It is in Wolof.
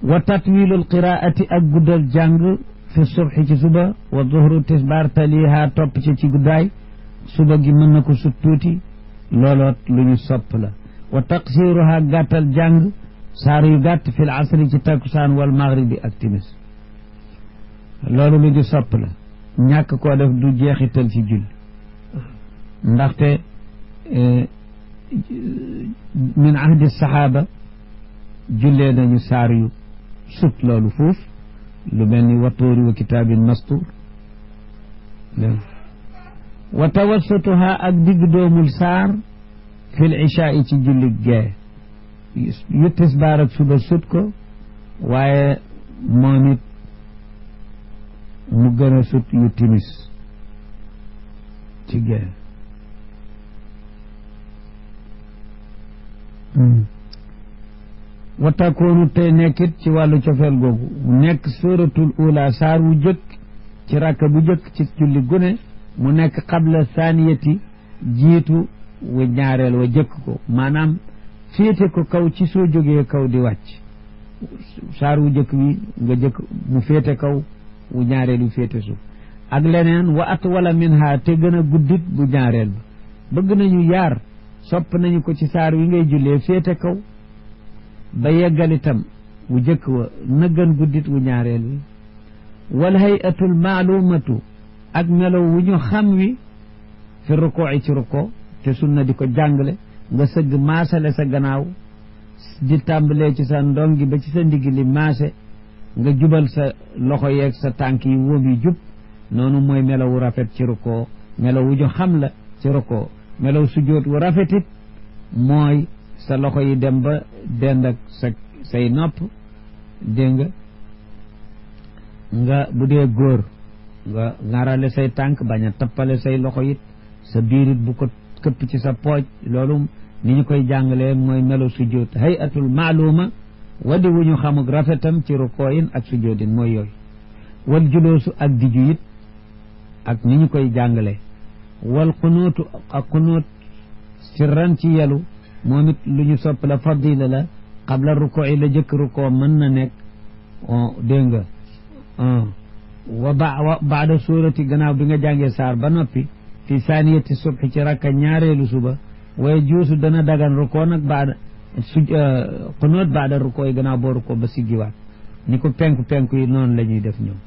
wa tatwilul qiraati ak guddal jàng fi subhi ci suba wa zuhru tisbaar taliha topp ci guddaay suba gi mën na ko sut tuuti looloot lu ñu sopp la wa taqsiruha gàttal jàng saar yu gàtt fil asri ci takkusaan wal maghribi ak timis loolu lu ñu sopp la ñàkk koo def du jeexital ci julli ndaxte min ahdi saxaaba jullee nañu saar yu sut loolu fuuf lu mel ni wa tuuri wa kitaabin mastuur wa tawassatuha ak digg doomul saar fil ishaa ci julli gee yu tisbaar ak suba sut ko waaye moom it mu gën a sut yu timis ci gee wa takoonu tey nekkit ci wàllu cofeel googu mu nekk suratul ula saar wu jëkk ci rakka bu jëkk ci julli gune mu nekk qabla saniyati jiitu wa ñaareel wa jëkk ko maanaam féete ko kaw ci soo jógee kaw di wàcc saar wu jëkk bi nga jëkk mu féete kaw wu ñaareel wu féete suuf ak leneen wa at wala minha te gën a guddit bu ñaareel ba bëgg nañu yaar sopp nañu ko ci saar wi ngay jullee féete kaw ba yeggal itam wu jëkk wa na gën guddit wu ñaareel wi wal hayatul maalumatu ak melow wu ñu xam wi fi rukoo ci rukoo te sunna di ko jàngale nga sëgg maasale sa gannaaw di tàmbalee ci sa ndongi ba ci sa ndigg li maase nga jubal sa loxo yeeg sa tànk yi wóom yi jub noonu mooy melaw wu rafet ci rukoo melaw wu ñu xam la ci rukoo melaw sujjóot wu rafetit mooy sa loxo yi dem ba dend ak say nopp dégg nga bu dee góor nga ŋarale say tànk bañ a tappale say loxo it sa biirit bu ko këpp ci sa pooj loolu ni ñu koy jàngalee mooy melo sujjóot hayatul maaluma wadi wu ñu xamuk rafetam ci rukooyin ak sujjóotin mooy yooyu wal juloosu ak diju it ak ni ñu koy jàngalee wal xunuutu ak xunuut sirran ci yelu moom it lu ñu sopp la fadila la qabla rukoo yi la jëkk rukoo mën na nekk dégg nga wa baada suurati gannaaw bi nga jàngee saar ba noppi fi saaniyati subhi ci rakka ñaareelu suba waaye juusu dana dagan rukoo nag baada xunuut baada rukoo yi gannaaw boo rukoo ba siggiwaat ni ko penku yi noonu la ñuy def ñoom